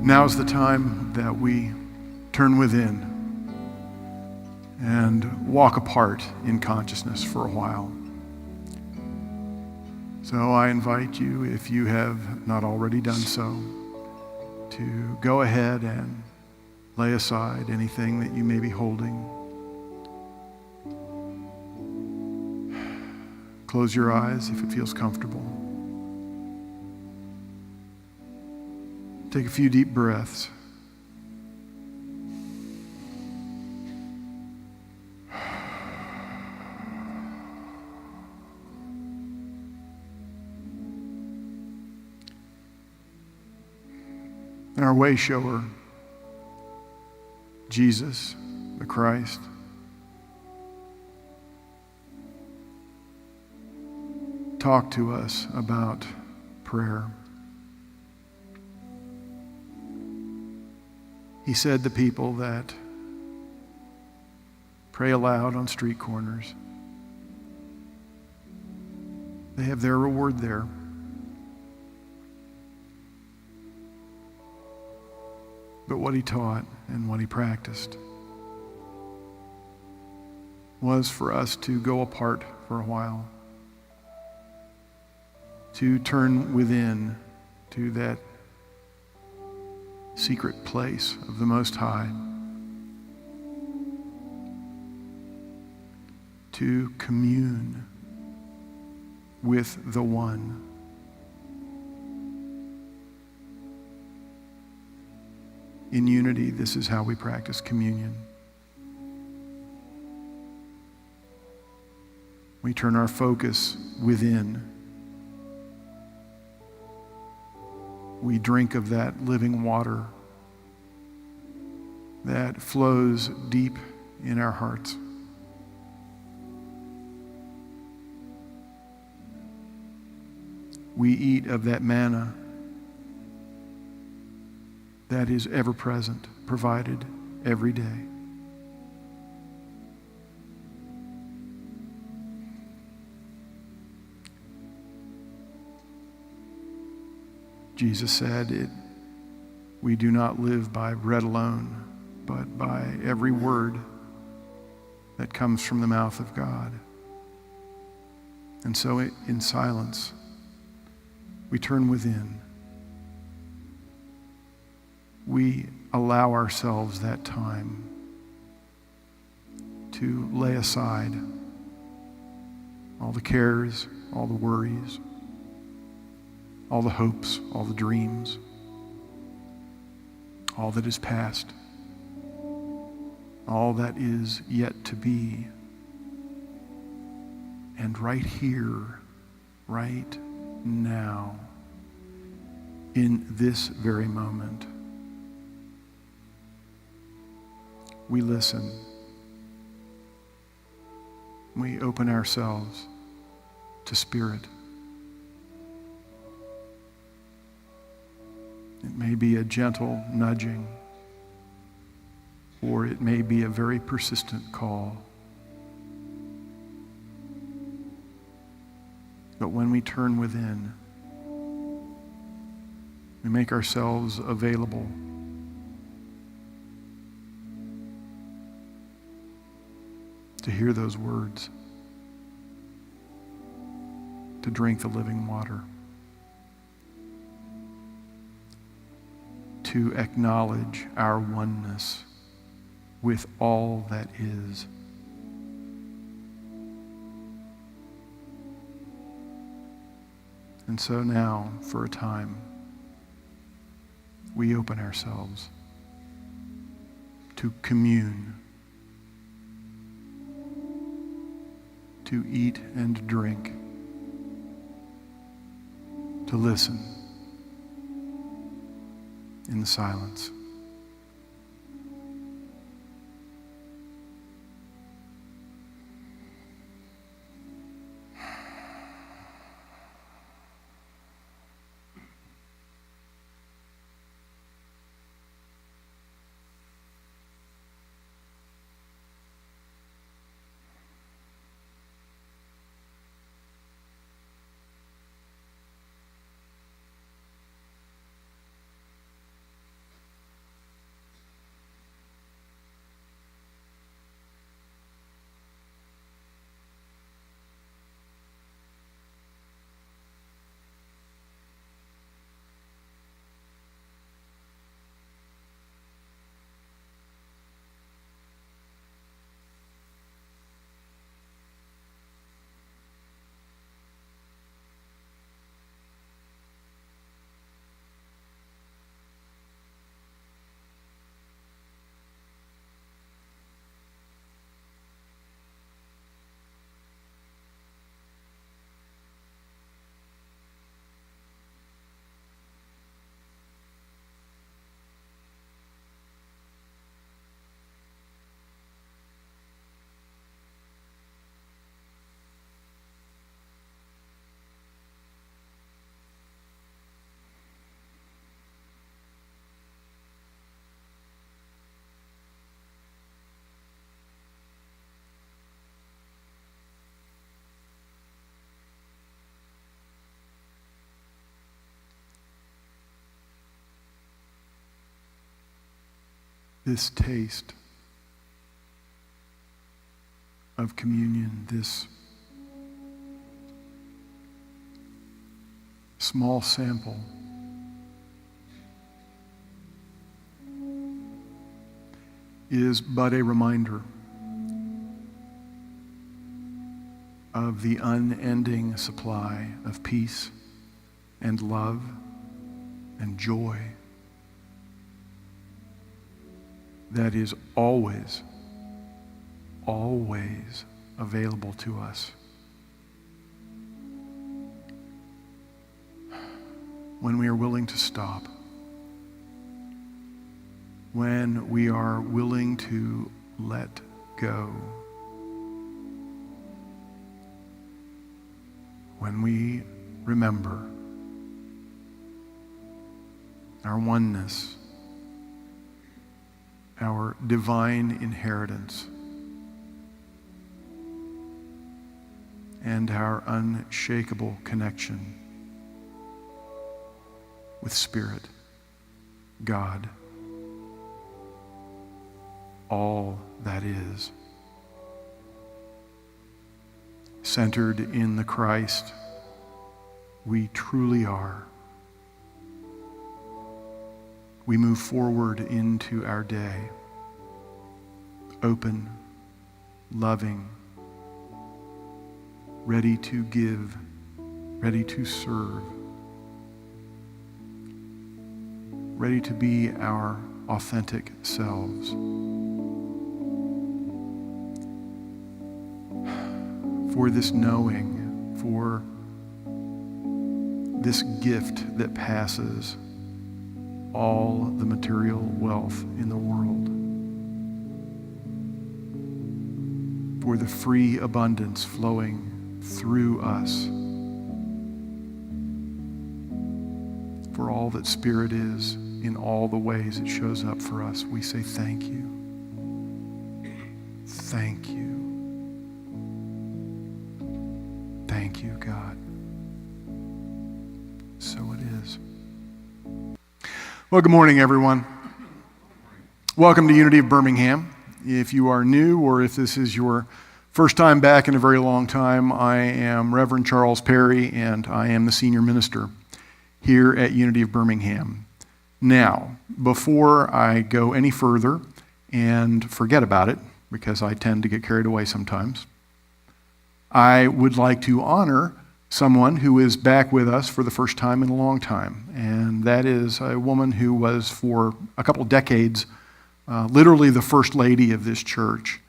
Now's the time that we turn within and walk apart in consciousness for a while. So I invite you, if you have not already done so, to go ahead and lay aside anything that you may be holding. Close your eyes if it feels comfortable. Take a few deep breaths. And our way shower, Jesus, the Christ, talk to us about prayer. He said to people that pray aloud on street corners, they have their reward there. But what he taught and what he practiced was for us to go apart for a while, to turn within to that secret place of the Most High, to commune with the One. In unity, this is how we practice communion. We turn our focus within. We drink of that living water that flows deep in our hearts. We eat of that manna that is ever present, provided every day. Jesus said, we do not live by bread alone, but by every word that comes from the mouth of God. And so in silence, we turn within. We allow ourselves that time to lay aside all the cares, all the worries, all the hopes, all the dreams, all that is past, all that is yet to be. And right here, right now, in this very moment, we listen. We open ourselves to Spirit. It may be a gentle nudging, or it may be a very persistent call. But when we turn within, we make ourselves available to hear those words, to drink the living water, to acknowledge our oneness with all that is. And so now, for a time, we open ourselves to commune, to eat and drink, to listen in the silence. this taste of communion, this small sample is but a reminder of the unending supply of peace and love and joy that is always, always available to us when we are willing to stop, when we are willing to let go, when we remember our oneness, our divine inheritance, and our unshakable connection with Spirit, God, all that is. Centered in the Christ, we truly are. We move forward into our day, open, loving, ready to give, ready to serve, ready to be our authentic selves. For this knowing, for this gift that passes all the material wealth in the world, for the free abundance flowing through us, for all that Spirit is in all the ways it shows up for us, we say thank you. Thank you. Thank you, God. So it is. Well, good morning, everyone. Welcome to Unity of Birmingham. If you are new or if this is your first time back in a very long time, I am Reverend Charles Perry, and I am the senior minister here at Unity of Birmingham. Now, before I go any further and forget about it, because I tend to get carried away sometimes, I would like to honor someone who is back with us for the first time in a long time, and that is a woman who was for a couple decades literally the first lady of this church,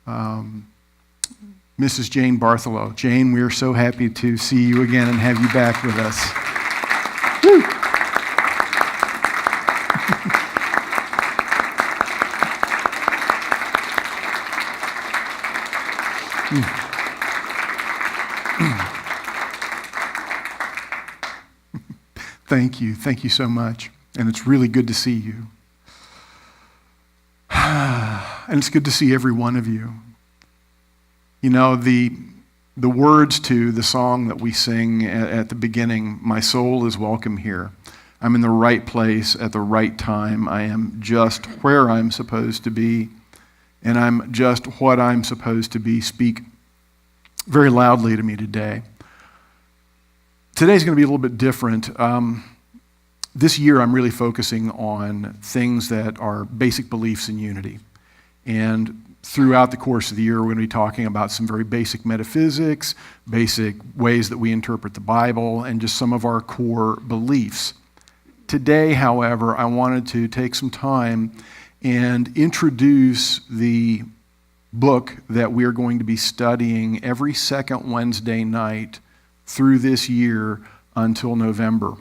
Mrs. Jane Bartholow. Jane, we are so happy to see you again and have you back with us. Woo. Thank you. Thank you so much. And it's really good to see you. And it's good to see every one of you. You know, the words to the song that we sing at the beginning, "My soul is welcome here. I'm in the right place at the right time. I am just where I'm supposed to be, and I'm just what I'm supposed to be," speak very loudly to me today. Today's going to be a little bit different. This year I'm really focusing on things that are basic beliefs in unity. And throughout the course of the year, we're going to be talking about some very basic metaphysics, basic ways that we interpret the Bible, and just some of our core beliefs. Today, however, I wanted to take some time and introduce the book that we are going to be studying every second Wednesday night through this year until November.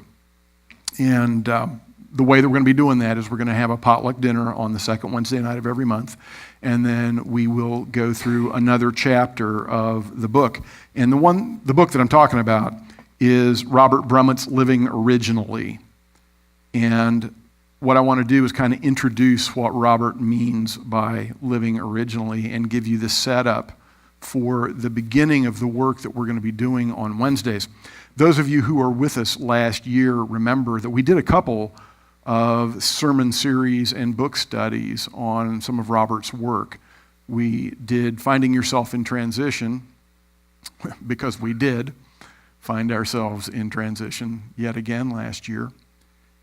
And the way that we're going to be doing that is we're going to have a potluck dinner on the second Wednesday night of every month, and then we will go through another chapter of the book. And the book that I'm talking about is Robert Brummett's Living Originally. And what I want to do is kind of introduce what Robert means by living originally and give you the setup for the beginning of the work that we're going to be doing on Wednesdays. Those of you who were with us last year remember that we did a couple of sermon series and book studies on some of Robert's work. We did Finding Yourself in Transition, because we did find ourselves in transition yet again last year.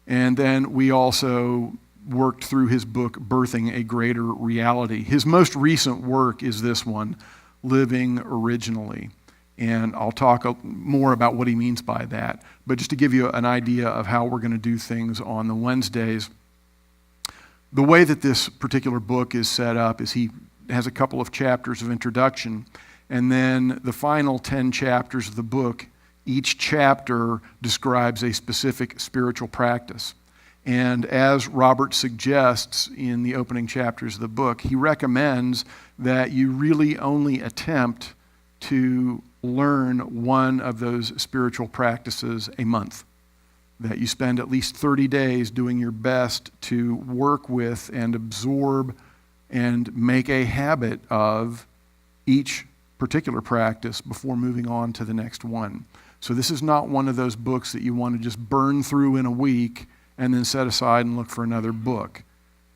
And then we also worked through his book, Birthing a Greater Reality. His most recent work is this one, Living Originally. And I'll talk more about what he means by that. But just to give you an idea of how we're going to do things on the Wednesdays, the way that this particular book is set up is he has a couple of chapters of introduction, and then the final 10 chapters of the book, each chapter describes a specific spiritual practice. And as Robert suggests in the opening chapters of the book, he recommends that you really only attempt to learn one of those spiritual practices a month, that you spend at least 30 days doing your best to work with and absorb and make a habit of each particular practice before moving on to the next one. So this is not one of those books that you want to just burn through in a week and then set aside and look for another book.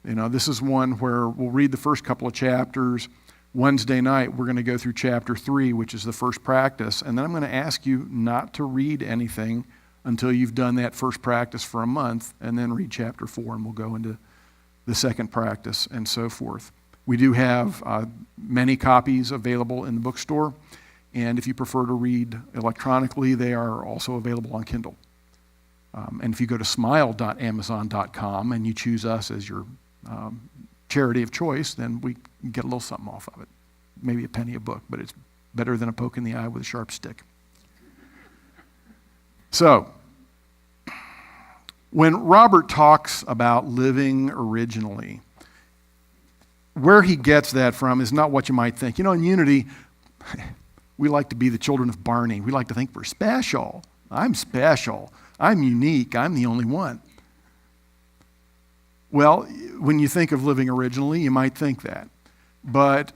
You know, this is one where we'll read the first couple of chapters. Wednesday night, we're going to go through chapter 3, which is the first practice, and then I'm going to ask you not to read anything until you've done that first practice for a month, and then read chapter 4, and we'll go into the second practice, and so forth. We do have many copies available in the bookstore, and if you prefer to read electronically, they are also available on Kindle. And if you go to smile.amazon.com and you choose us as your charity of choice, then we get a little something off of it. Maybe a penny a book, but it's better than a poke in the eye with a sharp stick. So, when Robert talks about living originally, where he gets that from is not what you might think. You know, in Unity, we like to be the children of Barney. We like to think we're special. I'm special. I'm unique. I'm the only one. Well, when you think of living originally, you might think that. But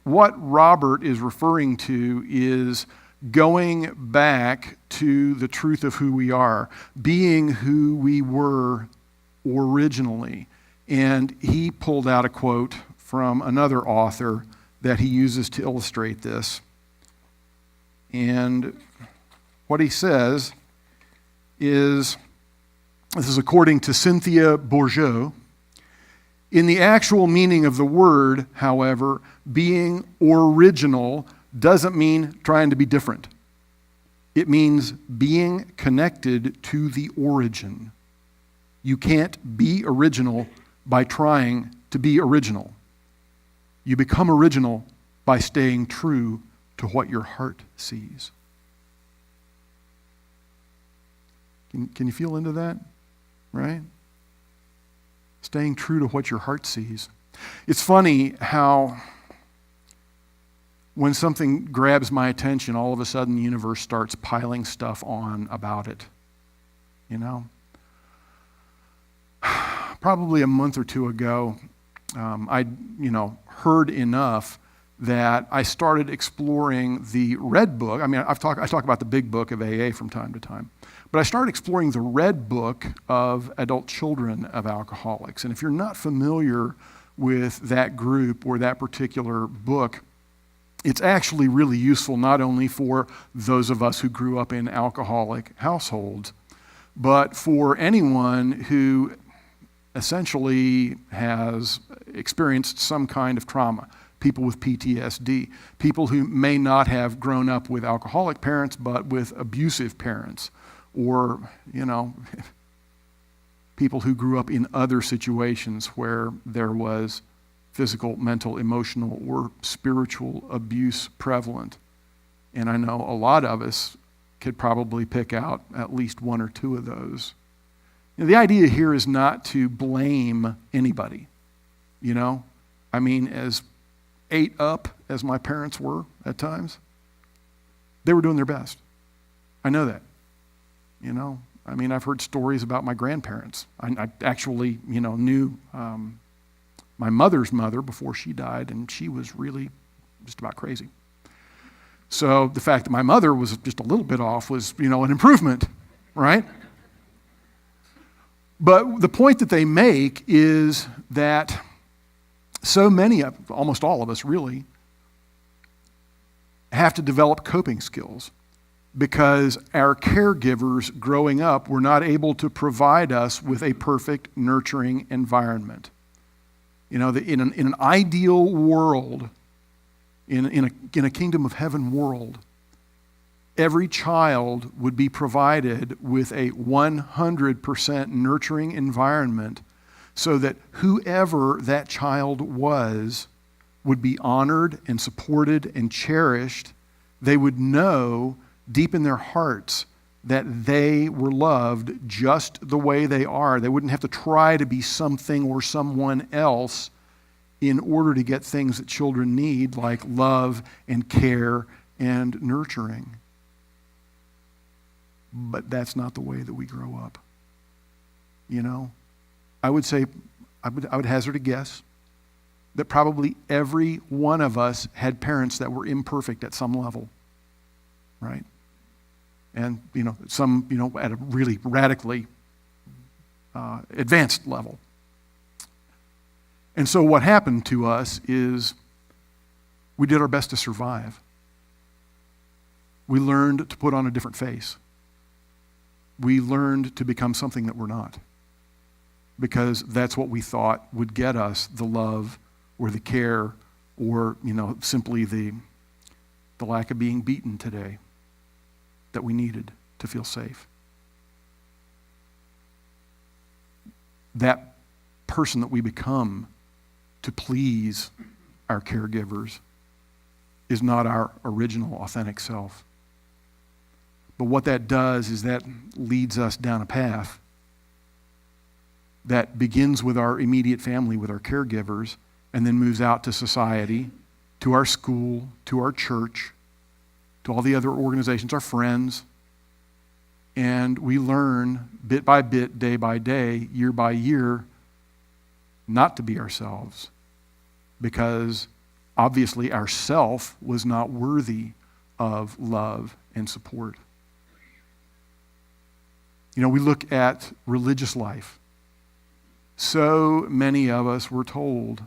what Robert is referring to is going back to the truth of who we are, being who we were originally. And he pulled out a quote from another author that he uses to illustrate this. And what he says is, this is according to Cynthia Bourgeau, in the actual meaning of the word, however, being original doesn't mean trying to be different. It means being connected to the origin. You can't be original by trying to be original. You become original by staying true to what your heart sees. Can you feel into that? Right? Staying true to what your heart sees. It's funny how when something grabs my attention, all of a sudden the universe starts piling stuff on about it. You know? Probably a month or two ago, I heard enough that I started exploring the Red Book. I mean, I talk about the Big Book of AA from time to time. But I started exploring the Red Book of Adult Children of Alcoholics. And if you're not familiar with that group or that particular book, it's actually really useful not only for those of us who grew up in alcoholic households, but for anyone who essentially has experienced some kind of trauma. People with PTSD, people who may not have grown up with alcoholic parents, but with abusive parents, or, people who grew up in other situations where there was physical, mental, emotional, or spiritual abuse prevalent. And I know a lot of us could probably pick out at least one or two of those. The idea here is not to blame anybody, I mean, as ate up as my parents were at times, they were doing their best. I know that. I mean, I've heard stories about my grandparents. I actually, knew my mother's mother before she died, and she was really just about crazy. So the fact that my mother was just a little bit off was, an improvement, right? But the point that they make is that so many of, almost all of us really, have to develop coping skills because our caregivers growing up were not able to provide us with a perfect, nurturing environment. You know, in an ideal world, in a kingdom of heaven world, every child would be provided with a 100% nurturing environment so that whoever that child was would be honored and supported and cherished. They would know deep in their hearts that they were loved just the way they are. They wouldn't have to try to be something or someone else in order to get things that children need, like love and care and nurturing. But that's not the way that we grow up. You know, I would say, I would hazard a guess that probably every one of us had parents that were imperfect at some level, right? And, you know, some, you know, at a really radically advanced level. And so what happened to us is we did our best to survive. We learned to put on a different face. We learned to become something that we're not, because that's what we thought would get us the love or the care or, you know, simply the lack of being beaten today that we needed to feel safe. That person that we become to please our caregivers is not our original, authentic self. But what that does is that leads us down a path that begins with our immediate family, with our caregivers, and then moves out to society, to our school, to our church, to all the other organizations, our friends. And we learn bit by bit, day by day, year by year, not to be ourselves, because obviously our self was not worthy of love and support. You know, we look at religious life. So many of us were told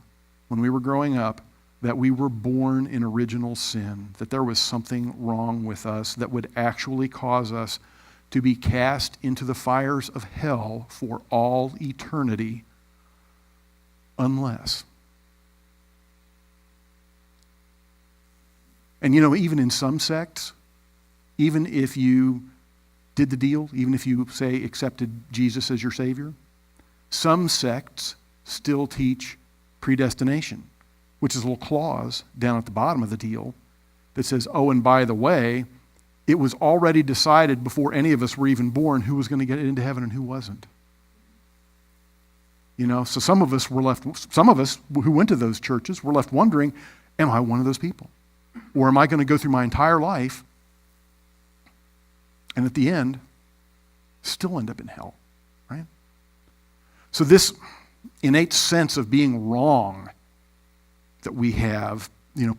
when we were growing up that we were born in original sin, that there was something wrong with us that would actually cause us to be cast into the fires of hell for all eternity, unless. And you know, even in some sects, even if you did the deal, even if you, say, accepted Jesus as your Savior, some sects still teach predestination, which is a little clause down at the bottom of the deal that says, oh, and by the way, it was already decided before any of us were even born who was going to get into heaven and who wasn't. You know, so some of us who went to those churches were left wondering, am I one of those people? Or am I going to go through my entire life and at the end still end up in hell, right? So this innate sense of being wrong that we have, you know,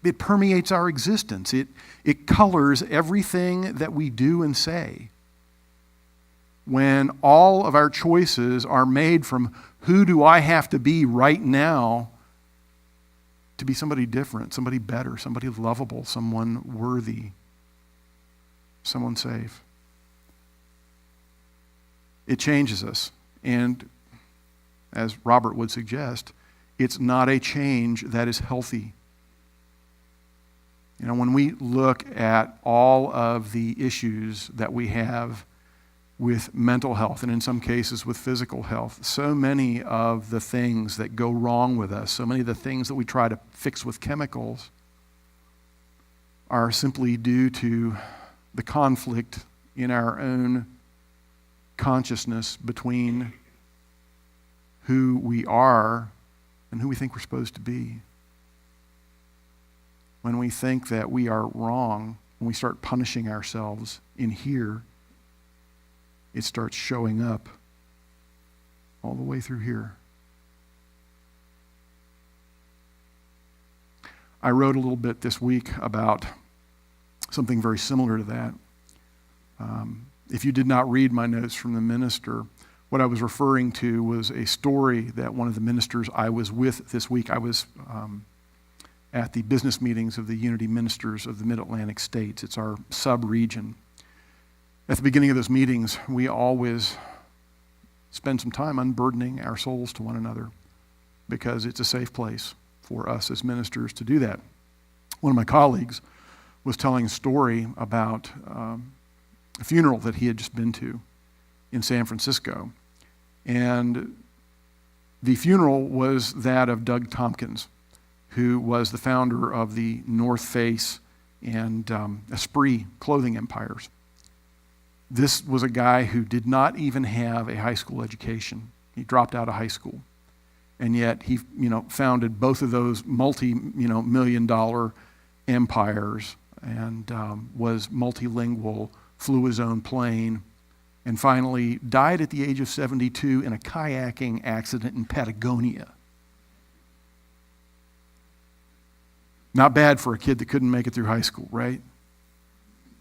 it permeates our existence. It colors everything that we do and say. When all of our choices are made from who do I have to be right now to be somebody different, somebody better, somebody lovable, someone worthy, someone safe. It changes us. And as Robert would suggest, it's not a change that is healthy. You know, when we look at all of the issues that we have with mental health, and in some cases with physical health, so many of the things that go wrong with us, so many of the things that we try to fix with chemicals are simply due to the conflict in our own consciousness between who we are and who we think we're supposed to be. When we think that we are wrong, when we start punishing ourselves in here, it starts showing up all the way through here. I wrote a little bit this week about something very similar to that. If you did not read my notes from the minister, What I was referring to was a story that one of the ministers I was with this week, I was at the business meetings of the Unity Ministers of the Mid-Atlantic States. It's our sub-region. At the beginning of those meetings, we always spend some time unburdening our souls to one another because it's a safe place for us as ministers to do that. One of my colleagues was telling a story about a funeral that he had just been to in San Francisco. And the funeral was that of Doug Tompkins, who was the founder of the North Face and Esprit clothing empires. This was a guy who did not even have a high school education. He dropped out of high school. And yet he, founded both of those multi-million-dollar empires and was multilingual, flew his own plane, and finally died at the age of 72 in a kayaking accident in Patagonia. Not bad for a kid that couldn't make it through high school, right?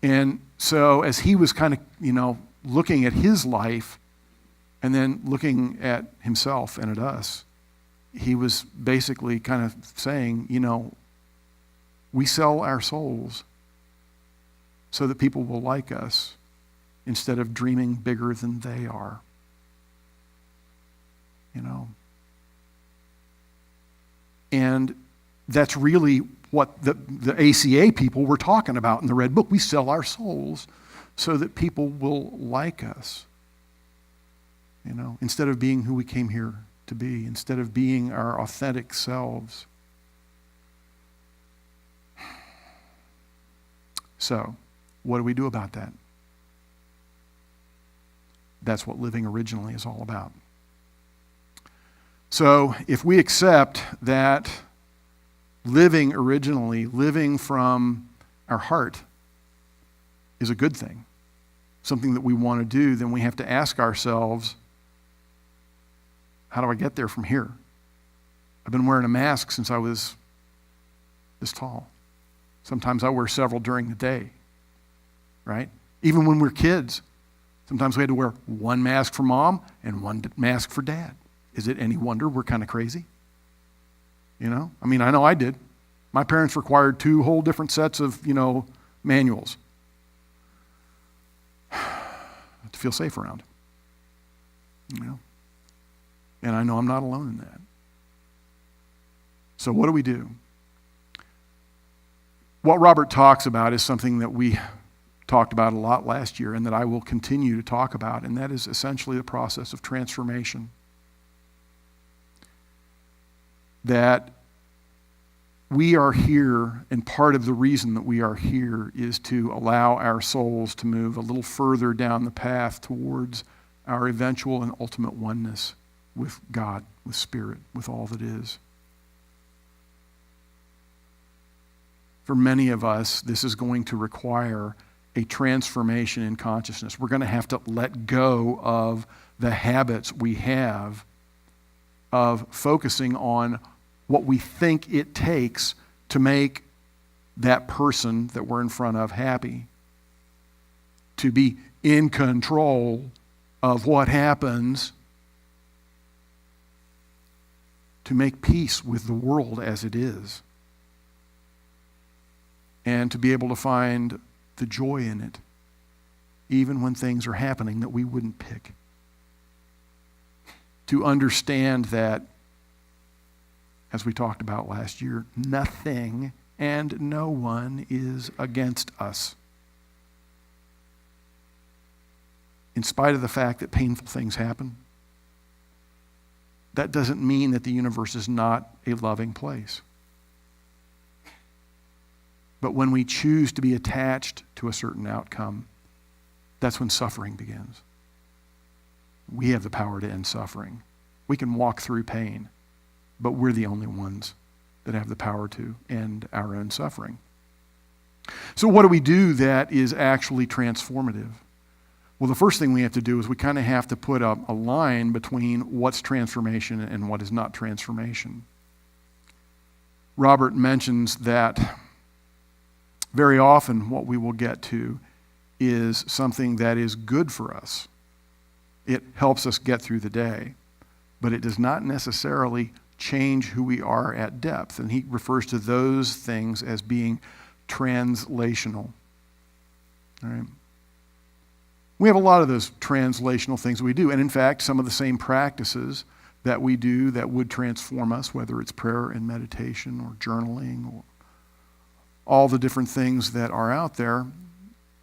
And so as he was kind of, looking at his life and then looking at himself and at us, he was basically kind of saying, we sell our souls so that people will like us instead of dreaming bigger than they are. And that's really what the ACA people were talking about in the Red Book. We sell our souls so that people will like us, instead of being who we came here to be, instead of being our authentic selves. So, what do we do about that? That's what living originally is all about. So, if we accept that living originally, living from our heart, is a good thing, something that we want to do, then we have to ask ourselves, how do I get there from here? I've been wearing a mask since I was this tall. Sometimes I wear several during the day, right? Even when we're kids, sometimes we had to wear one mask for mom and one mask for dad. Is it any wonder we're kind of crazy? I know I did. My parents required 2 whole different sets of, manuals to feel safe around. And I know I'm not alone in that. So what do we do? What Robert talks about is something that we talked about a lot last year and that I will continue to talk about, and that is essentially the process of transformation. That we are here, and part of the reason that we are here is to allow our souls to move a little further down the path towards our eventual and ultimate oneness with God, with Spirit, with all that is. For many of us, this is going to require a transformation in consciousness. We're going to have to let go of the habits we have of focusing on what we think it takes to make that person that we're in front of happy, to be in control of what happens, to make peace with the world as it is, and to be able to find the joy in it, even when things are happening that we wouldn't pick. To understand that, as we talked about last year, nothing and no one is against us. In spite of the fact that painful things happen, that doesn't mean that the universe is not a loving place. But when we choose to be attached to a certain outcome, that's when suffering begins. We have the power to end suffering. We can walk through pain, but we're the only ones that have the power to end our own suffering. So what do we do that is actually transformative? Well, the first thing we have to do is we kind of have to put a line between what's transformation and what is not transformation. Robert mentions that very often what we will get to is something that is good for us, It helps us get through the day, but it does not necessarily change who we are at depth. And he refers to those things as being translational. All right. We have a lot of those translational things we do. And in fact, some of the same practices that we do that would transform us, whether it's prayer and meditation or journaling or all the different things that are out there,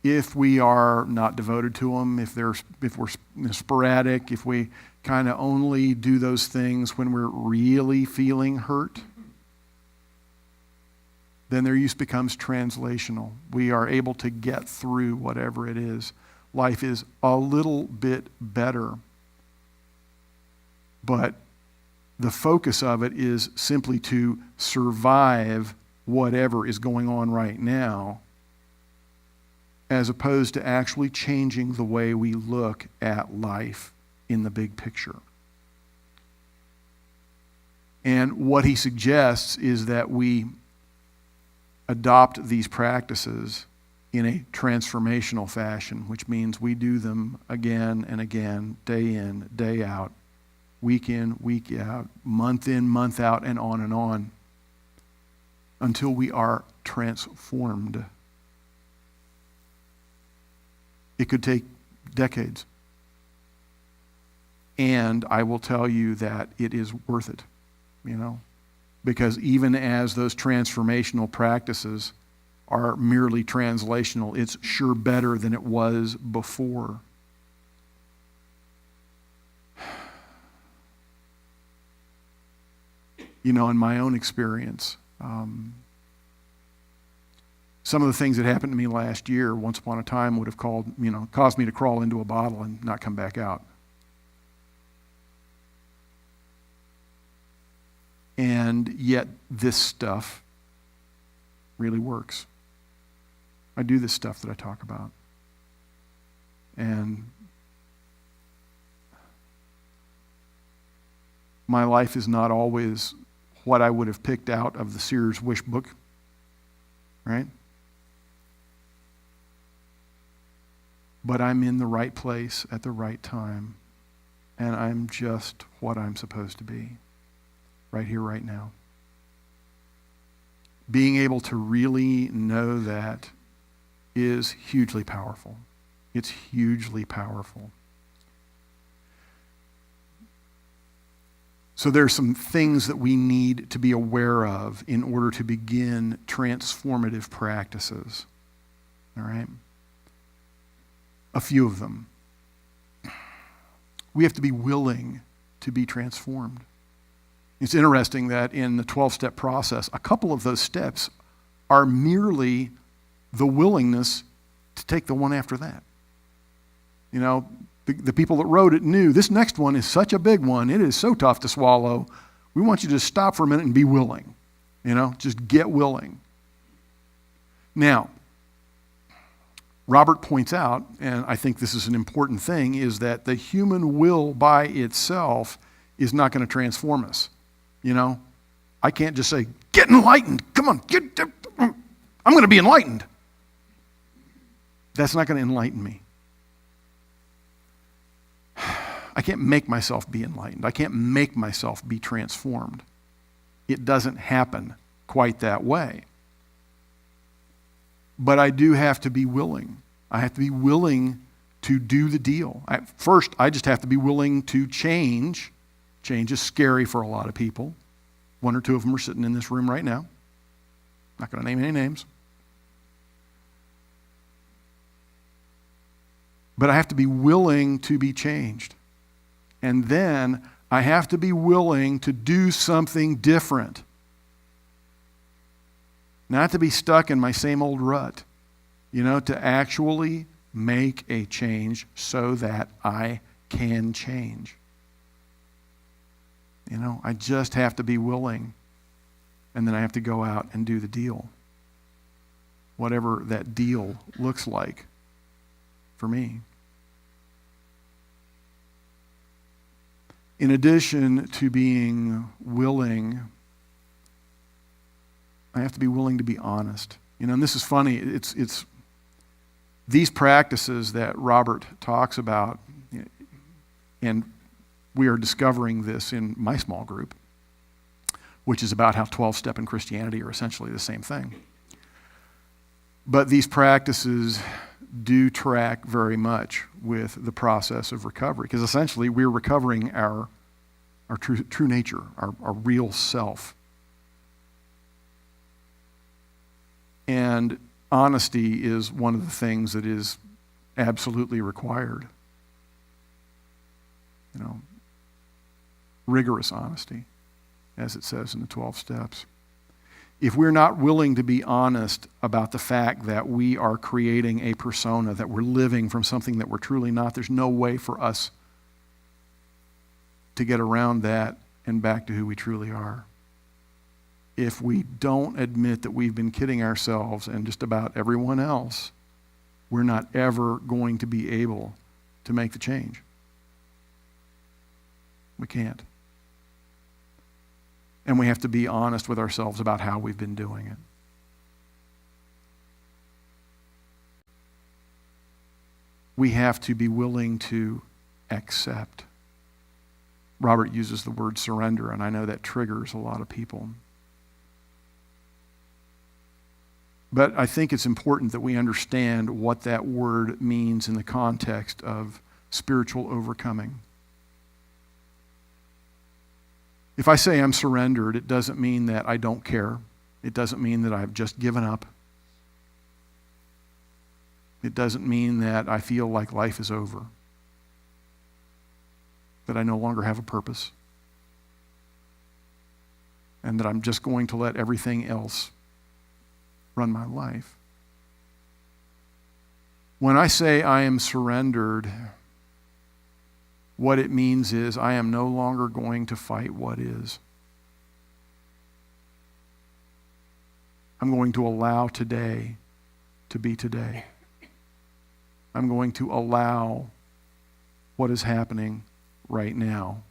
if we are not devoted to them, if we're sporadic, if we kind of only do those things when we're really feeling hurt, then their use becomes translational. We are able to get through whatever it is. Life is a little bit better, but the focus of it is simply to survive whatever is going on right now, as opposed to actually changing the way we look at life in the big picture. And what he suggests is that we adopt these practices in a transformational fashion, which means we do them again and again, day in, day out, week in, week out, month in, month out, and on, until we are transformed. It could take decades. And I will tell you that it is worth it, because even as those transformational practices are merely translational, it's sure better than it was before. In my own experience, some of the things that happened to me last year, once upon a time, would have caused me to crawl into a bottle and not come back out. And yet this stuff really works. I do this stuff that I talk about. And my life is not always what I would have picked out of the Sears Wish book, right? But I'm in the right place at the right time, and I'm just what I'm supposed to be, right here, right now. Being able to really know that is hugely powerful. It's hugely powerful. So there's some things that we need to be aware of in order to begin transformative practices. All right? A few of them. We have to be willing to be transformed. It's interesting that in the 12-step process, a couple of those steps are merely the willingness to take the one after that. The people that wrote it knew this next one is such a big one. It is so tough to swallow. We want you to stop for a minute and be willing. Just get willing. Now, Robert points out, and I think this is an important thing, is that the human will by itself is not going to transform us. I can't just say, get enlightened. Come on, I'm going to be enlightened. That's not going to enlighten me. I can't make myself be enlightened. I can't make myself be transformed. It doesn't happen quite that way. But I do have to be willing. I have to be willing to do the deal. First, I just have to be willing to change. Change is scary for a lot of people. One or two of them are sitting in this room right now. Not going to name any names. But I have to be willing to be changed. And then I have to be willing to do something different. Not to be stuck in my same old rut. To actually make a change so that I can change. I just have to be willing. And then I have to go out and do the deal. Whatever that deal looks like for me. In addition to being willing, I have to be willing to be honest. And this is funny. It's these practices that Robert talks about. And we are discovering this in my small group, which is about how 12-step and Christianity are essentially the same thing. But these practices do track very much with the process of recovery, because essentially we're recovering our true nature, our real self. And honesty is one of the things that is absolutely required. Rigorous honesty, as it says in the 12 steps. If we're not willing to be honest about the fact that we are creating a persona, that we're living from something that we're truly not, there's no way for us to get around that and back to who we truly are. If we don't admit that we've been kidding ourselves and just about everyone else, we're not ever going to be able to make the change. We can't. And we have to be honest with ourselves about how we've been doing it. We have to be willing to accept. Robert uses the word surrender, and I know that triggers a lot of people. But I think it's important that we understand what that word means in the context of spiritual overcoming. If I say I'm surrendered, it doesn't mean that I don't care. It doesn't mean that I've just given up. It doesn't mean that I feel like life is over, that I no longer have a purpose, and that I'm just going to let everything else run my life. When I say I am surrendered, what it means is I am no longer going to fight what is. I'm going to allow today to be today. I'm going to allow what is happening right now,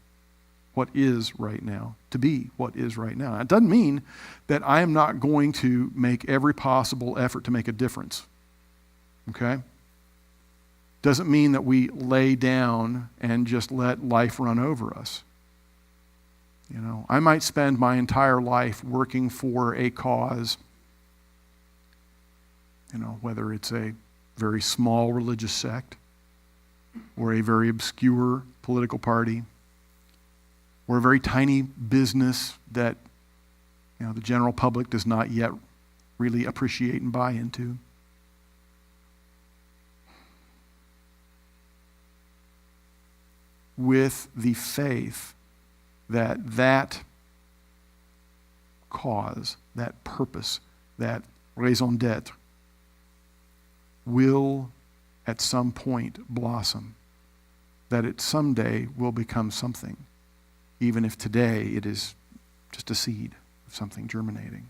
what is right now, to be what is right now. It doesn't mean that I am not going to make every possible effort to make a difference. Okay? Doesn't mean that we lay down and just let life run over us. I might spend my entire life working for a cause, whether it's a very small religious sect or a very obscure political party or a very tiny business that the general public does not yet really appreciate and buy into. With the faith that cause, that purpose, that raison d'etre will at some point blossom, that it someday will become something, even if today it is just a seed of something germinating.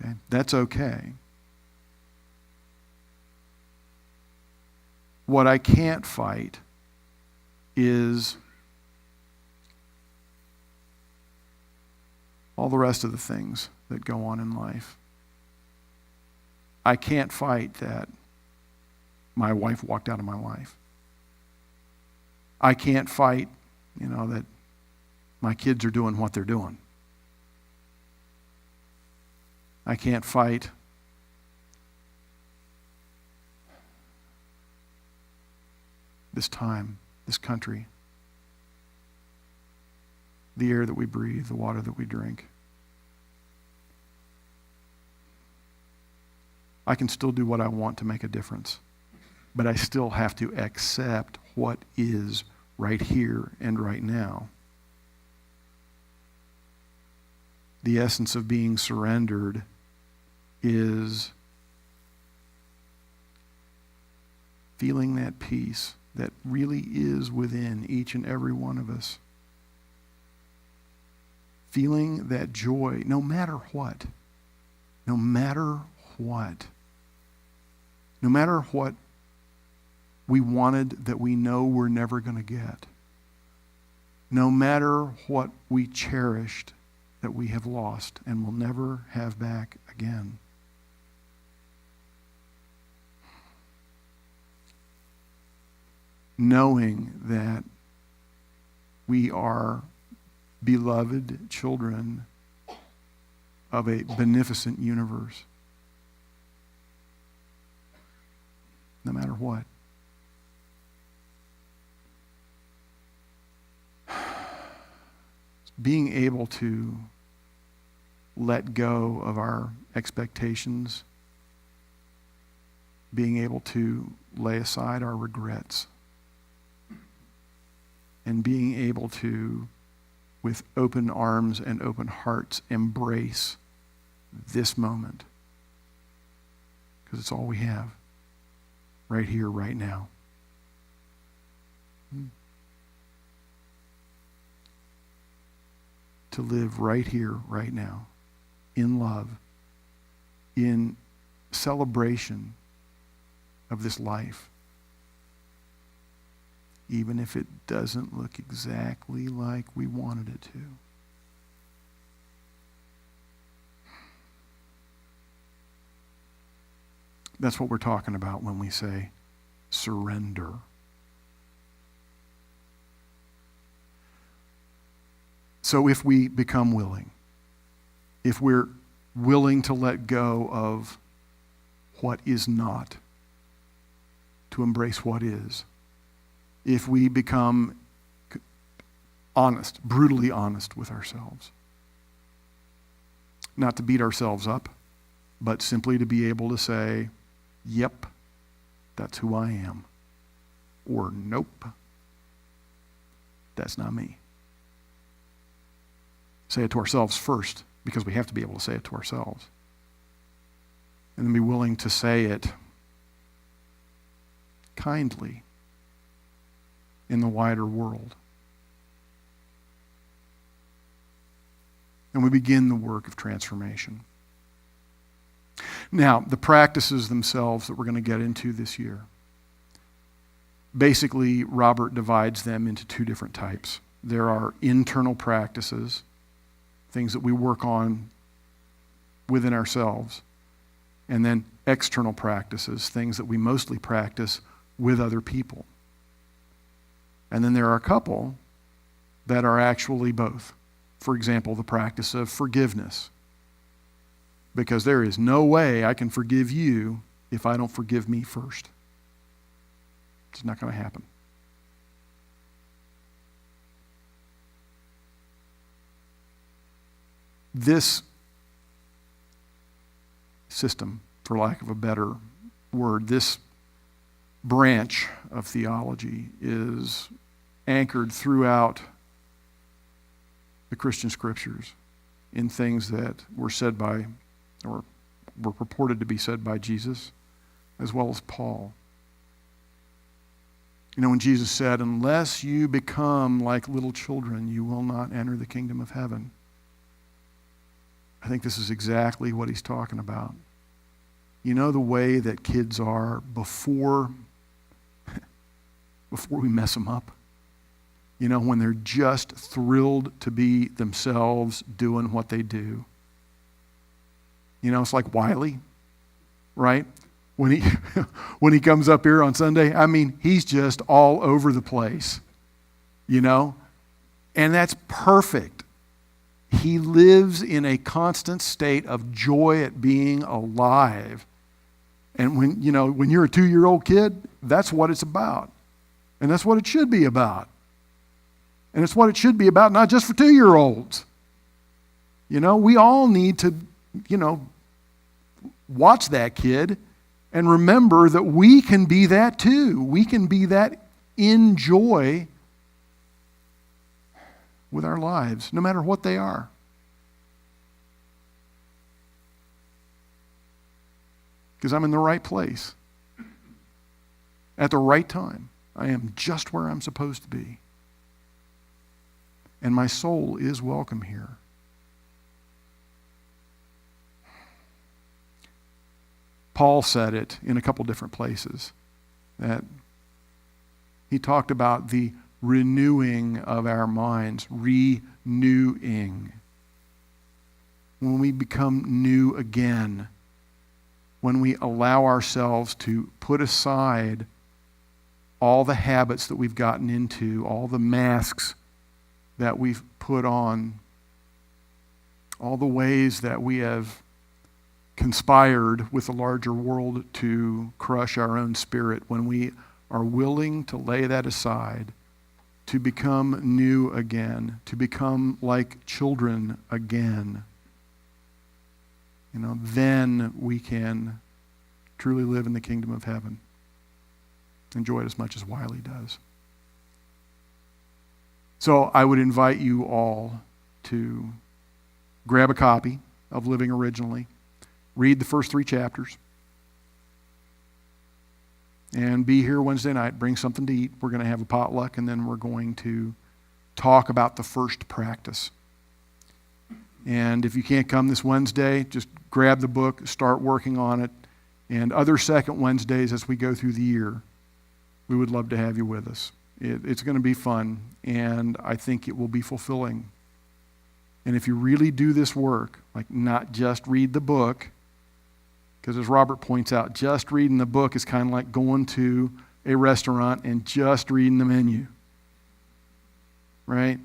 Okay? That's okay. What I can't fight is all the rest of the things that go on in life. I can't fight that my wife walked out of my life. I can't fight, that my kids are doing what they're doing. I can't fight this time, this country, the air that we breathe, the water that we drink. I can still do what I want to make a difference, but I still have to accept what is right here and right now. The essence of being surrendered is feeling that peace that really is within each and every one of us. Feeling that joy, no matter what, no matter what we wanted that we know we're never going to get, no matter what we cherished that we have lost and will never have back again. knowing that we are beloved children of a beneficent universe. No matter what. Being able to let go of our expectations, being able to lay aside our regrets, and being able to, with open arms and open hearts, embrace this moment. Because it's all we have, right here, right now. To live right here, right now, in love, in celebration of this life, even if it doesn't look exactly like we wanted it to. That's what we're talking about when we say surrender. So if we become willing, if we're willing to let go of what is not, to embrace what is, if we become honest, brutally honest with ourselves, not to beat ourselves up, but simply to be able to say, yep, that's who I am, or nope, that's not me. Say it to ourselves first, because we have to be able to say it to ourselves. And then be willing to say it kindly in the wider world. And we begin the work of transformation. Now, the practices themselves that we're going to get into this year. Basically, Robert divides them into two different types. There are internal practices, things that we work on within ourselves, and then external practices, things that we mostly practice with other people. And then there are a couple that are actually both. For example, the practice of forgiveness. Because there is no way I can forgive you if I don't forgive me first. It's not going to happen. This system, for lack of a better word, this branch of theology is anchored throughout the Christian scriptures in things that were said by, or were purported to be said by Jesus, as well as Paul. You know, when Jesus said, unless you become like little children, you will not enter the kingdom of heaven. I think this is exactly what he's talking about. You know the way that kids are before we mess them up? You know, when they're just thrilled to be themselves doing what they do. You know, it's like Wiley, right? When he comes up here on Sunday, I mean, he's just all over the place, you know? And that's perfect. He lives in a constant state of joy at being alive. And when you're a 2-year-old kid, that's what it's about. And that's what it should be about. And it's what it should be about, not just for 2-year-olds. You know, we all need to, watch that kid and remember that we can be that too. We can be that in joy with our lives, no matter what they are. Because I'm in the right place at the right time. I am just where I'm supposed to be. And my soul is welcome here. Paul said it in a couple different places, that he talked about the renewing of our minds, renewing. When we become new again, when we allow ourselves to put aside all the habits that we've gotten into, all the masks that we've put on, all the ways that we have conspired with the larger world to crush our own spirit, when we are willing to lay that aside, to become new again, to become like children again, then we can truly live in the kingdom of heaven. Enjoy it as much as Wiley does. So I would invite you all to grab a copy of Living Originally, read the first 3 chapters, and be here Wednesday night. Bring something to eat. We're going to have a potluck, and then we're going to talk about the first practice. And if you can't come this Wednesday, just grab the book, start working on it. And other second Wednesdays as we go through the year, we would love to have you with us. It's going to be fun, and I think it will be fulfilling. And if you really do this work, like not just read the book, because as Robert points out, just reading the book is kind of like going to a restaurant and just reading the menu, right?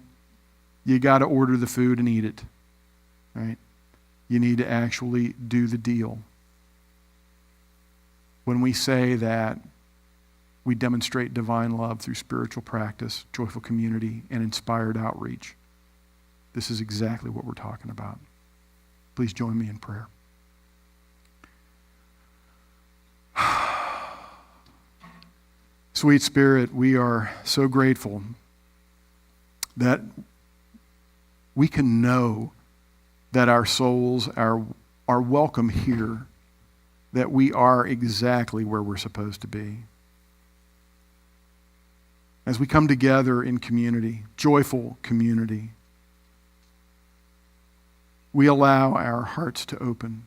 You got to order the food and eat it, right? You need to actually do the deal. When we say that we demonstrate divine love through spiritual practice, joyful community, and inspired outreach, this is exactly what we're talking about. Please join me in prayer. Sweet Spirit, we are so grateful that we can know that our souls are welcome here, that we are exactly where we're supposed to be. As we come together in community, joyful community, we allow our hearts to open.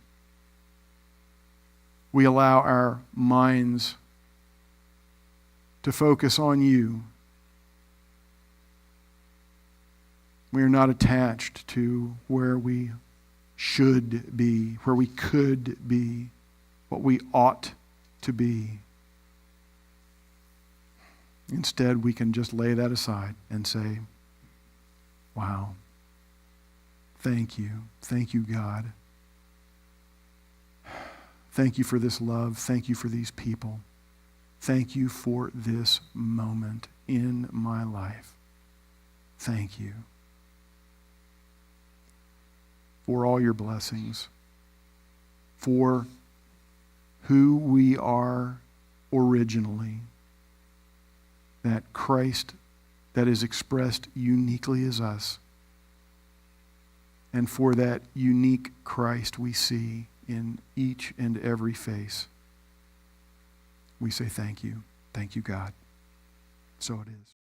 We allow our minds to focus on you. We are not attached to where we should be, where we could be, what we ought to be. Instead, we can just lay that aside and say, wow, thank you. Thank you, God. Thank you for this love. Thank you for these people. Thank you for this moment in my life. Thank you for all your blessings, for who we are originally, that Christ that is expressed uniquely as us, and for that unique Christ we see in each and every face. We say thank you. Thank you, God. So it is.